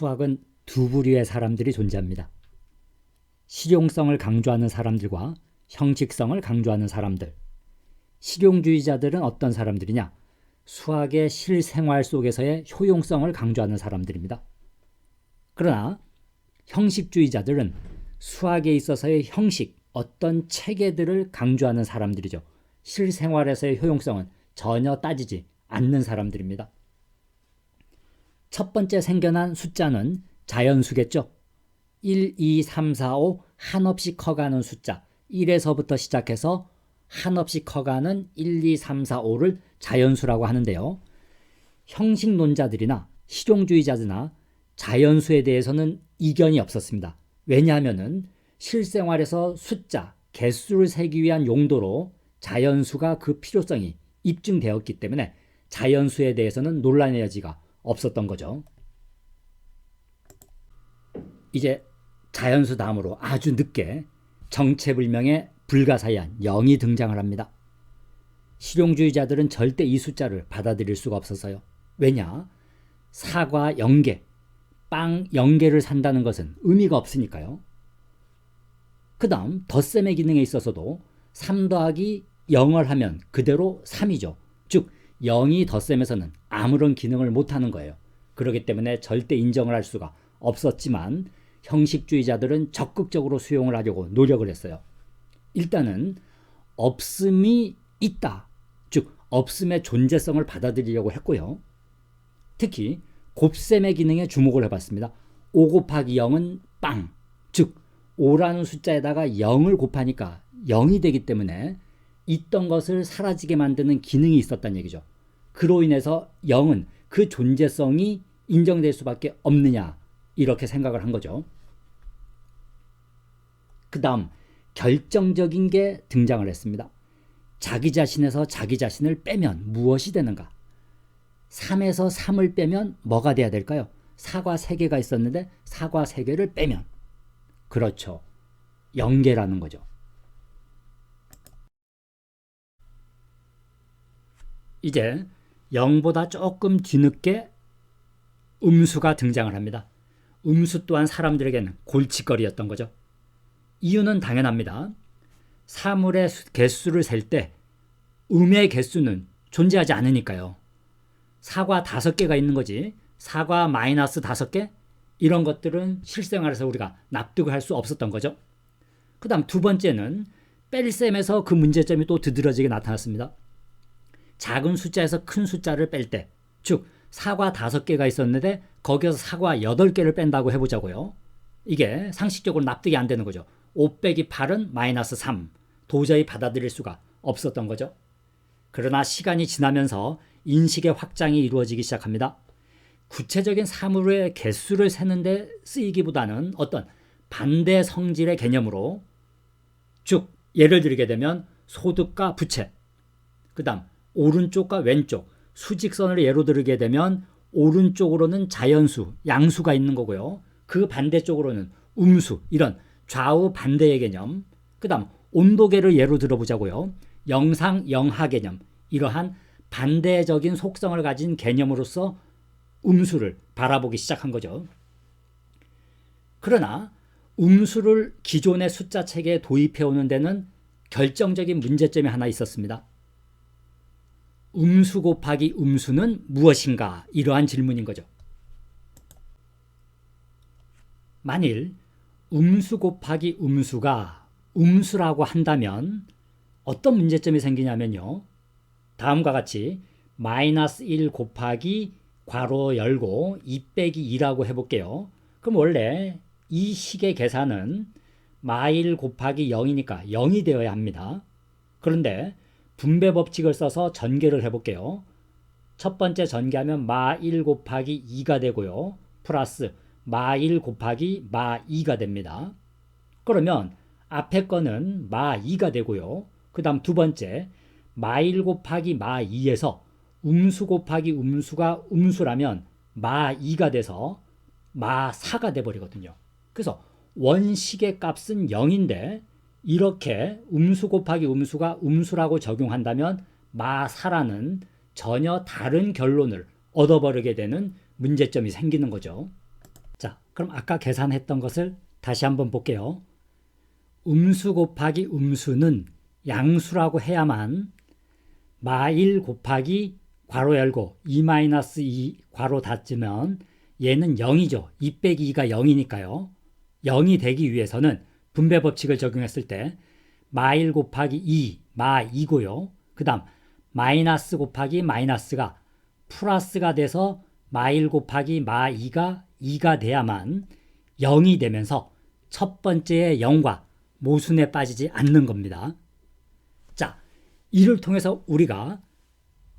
수학은 두 부류의 사람들이 존재합니다. 실용성을 강조하는 사람들과 형식성을 강조하는 사람들. 실용주의자들은 어떤 사람들이냐? 수학의 실생활 속에서의 효용성을 강조하는 사람들입니다. 그러나 형식주의자들은 수학에 있어서의 형식, 어떤 체계들을 강조하는 사람들이죠. 실생활에서의 효용성은 전혀 따지지 않는 사람들입니다. 첫 번째 생겨난 숫자는 자연수겠죠. 1, 2, 3, 4, 5 한없이 커가는 숫자, 1에서부터 시작해서 한없이 커가는 1, 2, 3, 4, 5를 자연수라고 하는데요. 형식론자들이나 실용주의자들이나 자연수에 대해서는 이견이 없었습니다. 왜냐하면 실생활에서 숫자, 개수를 세기 위한 용도로 자연수가 그 필요성이 입증되었기 때문에 자연수에 대해서는 논란의 여지가 없었던 거죠. 이제 자연수 다음으로 아주 늦게 정체불명의 불가사의한 0이 등장을 합니다. 실용주의자들은 절대 이 숫자를 받아들일 수가 없어서요. 왜냐? 4과 0개, 빵 0개를 산다는 것은 의미가 없으니까요. 그 다음 덧셈의 기능에 있어서도 3 더하기 0을 하면 그대로 3이죠. 즉 0이 덧셈에서는 아무런 기능을 못하는 거예요. 그렇기 때문에 절대 인정을 할 수가 없었지만 형식주의자들은 적극적으로 수용을 하려고 노력을 했어요. 일단은 없음이 있다, 즉 없음의 존재성을 받아들이려고 했고요. 특히 곱셈의 기능에 주목을 해봤습니다. 5 곱하기 0은 빵, 즉 5라는 숫자에다가 0을 곱하니까 0이 되기 때문에 있던 것을 사라지게 만드는 기능이 있었다는 얘기죠. 그로 인해서 0은 그 존재성이 인정될 수밖에 없느냐, 이렇게 생각을 한 거죠. 그 다음 결정적인 게 등장을 했습니다. 자기 자신에서 자기 자신을 빼면 무엇이 되는가? 3에서 3을 빼면 뭐가 돼야 될까요? 4과 3개가 있었는데 4과 3개를 빼면, 그렇죠, 0개라는 거죠. 이제 0보다 조금 뒤늦게 음수가 등장을 합니다. 음수 또한 사람들에게는 골칫거리였던 거죠. 이유는 당연합니다. 사물의 개수를 셀 때 음의 개수는 존재하지 않으니까요. 4과 5개가 있는 거지 4과 마이너스 5개? 이런 것들은 실생활에서 우리가 납득을 할 수 없었던 거죠. 그 다음 두 번째는 뺄셈에서 그 문제점이 또 두드러지게 나타났습니다. 작은 숫자에서 큰 숫자를 뺄 때, 즉 4과 5개가 있었는데 거기서 4과 8개를 뺀다고 해보자고요. 이게 상식적으로 납득이 안 되는 거죠. 5 빼기 8은 마이너스 3. 도저히 받아들일 수가 없었던 거죠. 그러나 시간이 지나면서 인식의 확장이 이루어지기 시작합니다. 구체적인 사물의 개수를 세는데 쓰이기보다는 어떤 반대 성질의 개념으로, 즉 예를 들게 되면 소득과 부채, 그 다음 오른쪽과 왼쪽, 수직선을 예로 들게 되면 오른쪽으로는 자연수, 양수가 있는 거고요. 그 반대쪽으로는 음수, 이런 좌우 반대의 개념, 그 다음 온도계를 예로 들어보자고요. 영상, 영하 개념, 이러한 반대적인 속성을 가진 개념으로서 음수를 바라보기 시작한 거죠. 그러나 음수를 기존의 숫자 체계에 도입해오는 데는 결정적인 문제점이 하나 있었습니다. 음수 곱하기 음수는 무엇인가? 이러한 질문인 거죠. 만일 음수 곱하기 음수가 음수라고 한다면 어떤 문제점이 생기냐면요. 다음과 같이 마이너스 1 곱하기 괄호 열고 2 빼기 2라고 해볼게요. 그럼 원래 이 식의 계산은 마1 곱하기 0이니까 0이 되어야 합니다. 그런데 분배 법칙을 써서 전개를 해볼게요. 첫 번째 전개하면 마1 곱하기 2가 되고요. 플러스 마1 곱하기 마2가 됩니다. 그러면 앞에 거는 마2가 되고요. 그 다음 두 번째 마1 곱하기 마2에서 음수 곱하기 음수가 음수라면 마2가 돼서 마4가 돼버리거든요. 그래서 원식의 값은 0인데 이렇게 음수 곱하기 음수가 음수라고 적용한다면 마4라는 전혀 다른 결론을 얻어버리게 되는 문제점이 생기는 거죠. 그럼 아까 계산했던 것을 다시 한번 볼게요. 음수 곱하기 음수는 양수라고 해야만 마1 곱하기 괄호 열고 2-2 괄호 닫으면 얘는 0이죠. 2 빼기 2가 0이니까요. 0이 되기 위해서는 분배 법칙을 적용했을 때 마1 곱하기 2, 마2고요. 그 다음 마이너스 곱하기 마이너스가 플러스가 돼서 마1 곱하기 마2가 2가 돼야만 0이 되면서 첫 번째의 0과 모순에 빠지지 않는 겁니다. 자, 이를 통해서 우리가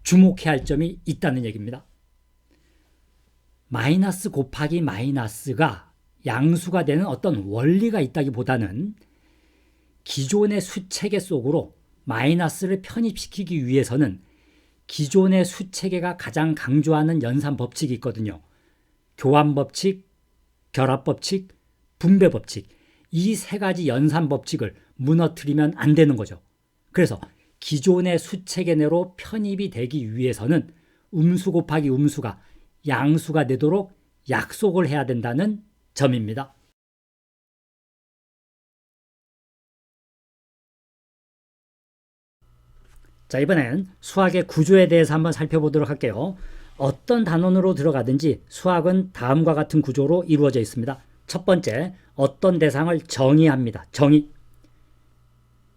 주목해야 할 점이 있다는 얘기입니다. 마이너스 곱하기 마이너스가 양수가 되는 어떤 원리가 있다기보다는 기존의 수체계 속으로 마이너스를 편입시키기 위해서는 기존의 수체계가 가장 강조하는 연산 법칙이 있거든요. 교환 법칙, 결합 법칙, 분배 법칙. 이 세 가지 연산 법칙을 무너뜨리면 안 되는 거죠. 그래서 기존의 수체계 내로 편입이 되기 위해서는 음수 곱하기 음수가 양수가 되도록 약속을 해야 된다는 점입니다. 자, 이번엔 수학의 구조에 대해서 한번 살펴보도록 할게요. 어떤 단원으로 들어가든지 수학은 다음과 같은 구조로 이루어져 있습니다. 첫 번째, 어떤 대상을 정의합니다. 정의.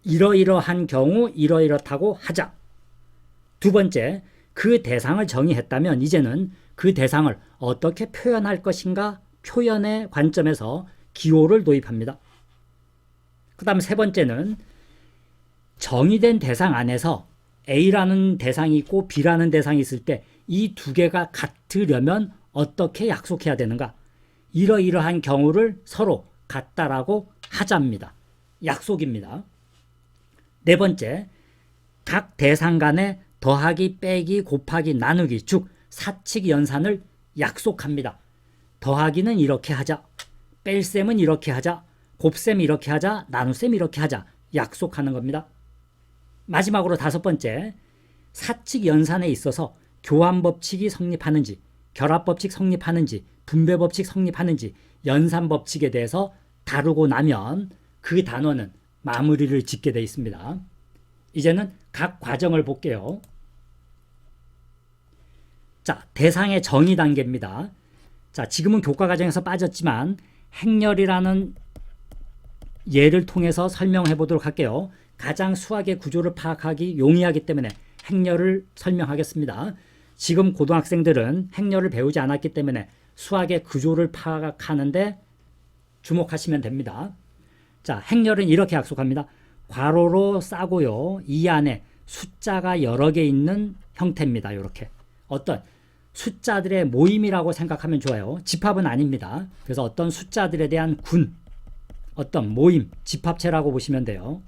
이러이러한 경우 이러이렇다고 하자. 두 번째, 그 대상을 정의했다면 이제는 그 대상을 어떻게 표현할 것인가 표현의 관점에서 기호를 도입합니다. 그 다음 세 번째는 정의된 대상 안에서 A라는 대상이 있고 B라는 대상이 있을 때 이 두 개가 같으려면 어떻게 약속해야 되는가? 이러이러한 경우를 서로 같다라고 하자입니다. 약속입니다. 네 번째, 각 대상 간의 더하기, 빼기, 곱하기, 나누기, 즉 사칙 연산을 약속합니다. 더하기는 이렇게 하자, 뺄셈은 이렇게 하자, 곱셈 이렇게 하자, 나눗셈 이렇게 하자 약속하는 겁니다. 마지막으로 다섯 번째, 사칙 연산에 있어서 교환 법칙이 성립하는지, 결합 법칙 성립하는지, 분배 법칙 성립하는지 연산 법칙에 대해서 다루고 나면 그 단원은 마무리를 짓게 되어 있습니다. 이제는 각 과정을 볼게요. 자, 대상의 정의 단계입니다. 자, 지금은 교과 과정에서 빠졌지만 행렬이라는 예를 통해서 설명해 보도록 할게요. 가장 수학의 구조를 파악하기 용이하기 때문에 행렬을 설명하겠습니다. 지금 고등학생들은 행렬을 배우지 않았기 때문에 수학의 구조를 파악하는데 주목하시면 됩니다. 자, 행렬은 이렇게 약속합니다. 괄호로 싸고요. 이 안에 숫자가 여러 개 있는 형태입니다. 이렇게 어떤 숫자들의 모임이라고 생각하면 좋아요. 집합은 아닙니다. 그래서 어떤 숫자들에 대한 군, 어떤 모임, 집합체라고 보시면 돼요.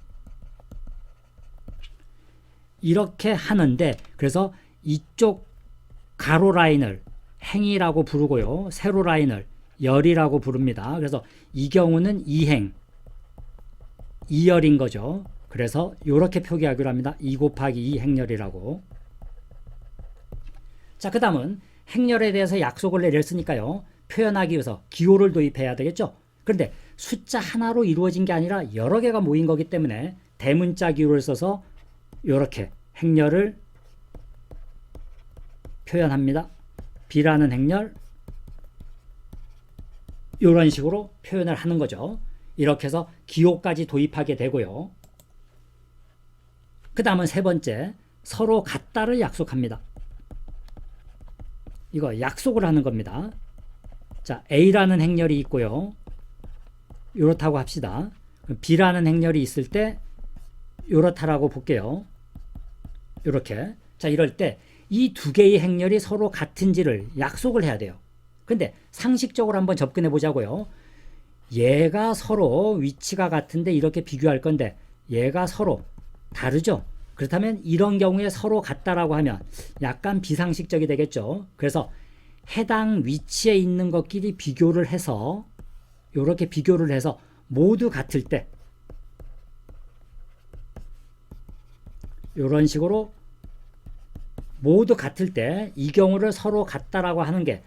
이렇게 하는데 그래서 이쪽 가로 라인을 행이라고 부르고요. 세로 라인을 열이라고 부릅니다. 그래서 이 경우는 이행, 이열인 거죠. 그래서 이렇게 표기하기로 합니다. 2 곱하기 2 행렬이라고. 자, 그 다음은 행렬에 대해서 약속을 내렸으니까요. 표현하기 위해서 기호를 도입해야 되겠죠. 그런데 숫자 하나로 이루어진 게 아니라 여러 개가 모인 거기 때문에 대문자 기호를 써서 이렇게 행렬을 표현합니다. B라는 행렬, 이런 식으로 표현을 하는 거죠. 이렇게 해서 기호까지 도입하게 되고요. 그 다음은 세 번째, 서로 같다를 약속합니다. 이거 약속을 하는 겁니다. 자, A라는 행렬이 있고요. 이렇다고 합시다. B라는 행렬이 있을 때 이렇다라고 볼게요. 이렇게. 자, 이럴 때 이 두 개의 행렬이 서로 같은지를 약속을 해야 돼요. 근데 상식적으로 한번 접근해 보자고요. 얘가 서로 위치가 같은데 이렇게 비교할 건데 얘가 서로 다르죠. 그렇다면 이런 경우에 서로 같다라고 하면 약간 비상식적이 되겠죠. 그래서 해당 위치에 있는 것끼리 비교를 해서 이렇게 비교를 해서 모두 같을 때 이런 식으로 모두 같을 때 이 경우를 서로 같다라고 하는 게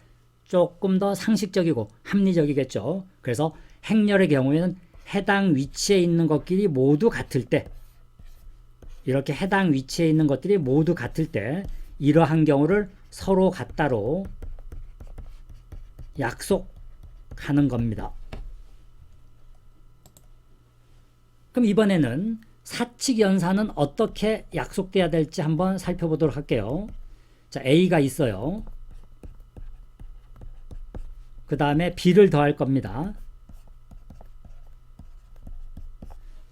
조금 더 상식적이고 합리적이겠죠. 그래서 행렬의 경우에는 해당 위치에 있는 것끼리 모두 같을 때, 이렇게 해당 위치에 있는 것들이 모두 같을 때 이러한 경우를 서로 같다로 약속하는 겁니다. 그럼 이번에는 사칙연산은 어떻게 약속돼야 될지 한번 살펴보도록 할게요. 자, A가 있어요. 그 다음에 B를 더할 겁니다.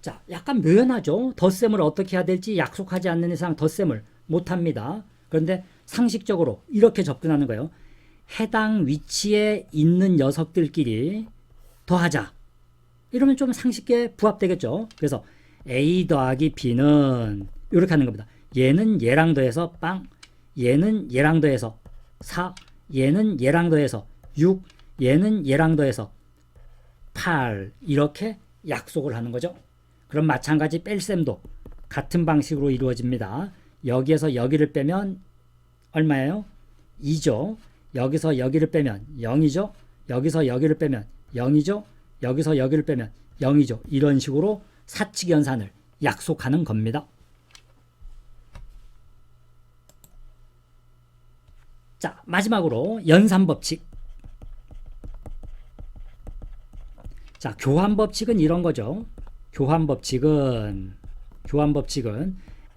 자, 약간 묘연하죠. 덧셈을 어떻게 해야 될지 약속하지 않는 이상 덧셈을 못합니다. 그런데 상식적으로 이렇게 접근하는 거예요. 해당 위치에 있는 녀석들끼리 더하자. 이러면 좀 상식에 부합되겠죠. 그래서 A 더하기 B는 이렇게 하는 겁니다. 얘는 얘랑 더해서 빵, 얘는 얘랑 더해서 4, 얘는 얘랑 더해서 6, 얘는 얘랑 더해서 8, 이렇게 약속을 하는 거죠. 그럼 마찬가지 뺄셈도 같은 방식으로 이루어집니다. 여기에서 여기를 빼면 얼마예요? 2죠. 여기서 여기를 빼면 0이죠. 여기서 여기를 빼면 0이죠. 여기서 여기를 빼면 0이죠. 이런 식으로 사칙연산을 약속하는 겁니다. 자, 마지막으로 연산법칙. 자, 교환법칙은 이런 거죠. 교환법칙은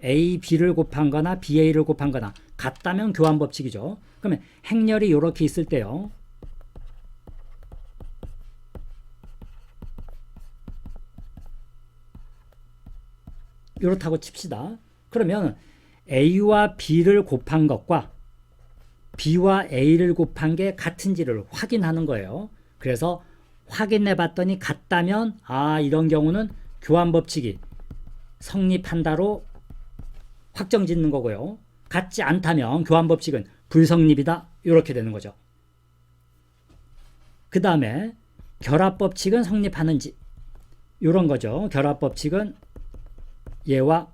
A, B를 곱한 거나 B, A를 곱한 거나 같다면 교환법칙이죠. 그러면 행렬이 이렇게 있을 때요. 이렇다고 칩시다. 그러면 A와 B를 곱한 것과 B와 A를 곱한 게 같은지를 확인하는 거예요. 그래서 확인해 봤더니 같다면 이런 경우는 교환법칙이 성립한다로 확정 짓는 거고요. 같지 않다면 교환법칙은 불성립이다. 이렇게 되는 거죠. 그 다음에 결합법칙은 성립하는지 이런 거죠. 결합법칙은 얘와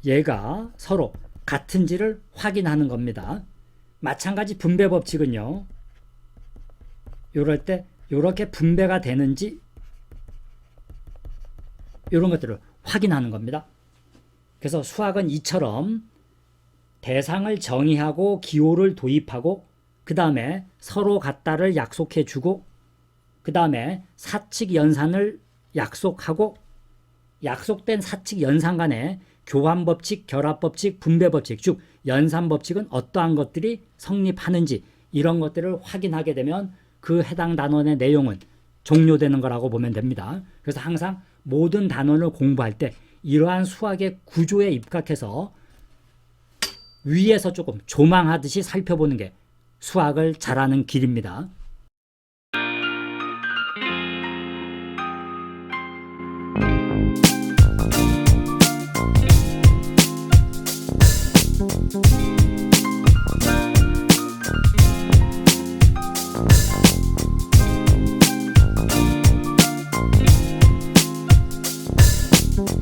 얘가 서로 같은지를 확인하는 겁니다. 마찬가지 분배법칙은요. 이럴 때 이렇게 분배가 되는지 이런 것들을 확인하는 겁니다. 그래서 수학은 이처럼 대상을 정의하고 기호를 도입하고 그 다음에 서로 같다를 약속해 주고 그 다음에 사칙 연산을 약속하고 약속된 사칙 연산 간에 교환법칙, 결합법칙, 분배법칙, 즉 연산법칙은 어떠한 것들이 성립하는지 이런 것들을 확인하게 되면 그 해당 단원의 내용은 종료되는 거라고 보면 됩니다. 그래서 항상 모든 단원을 공부할 때 이러한 수학의 구조에 입각해서 위에서 조금 조망하듯이 살펴보는 게 수학을 잘하는 길입니다.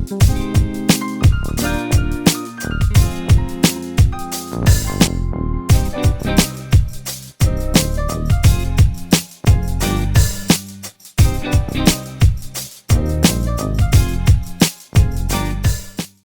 Thank you.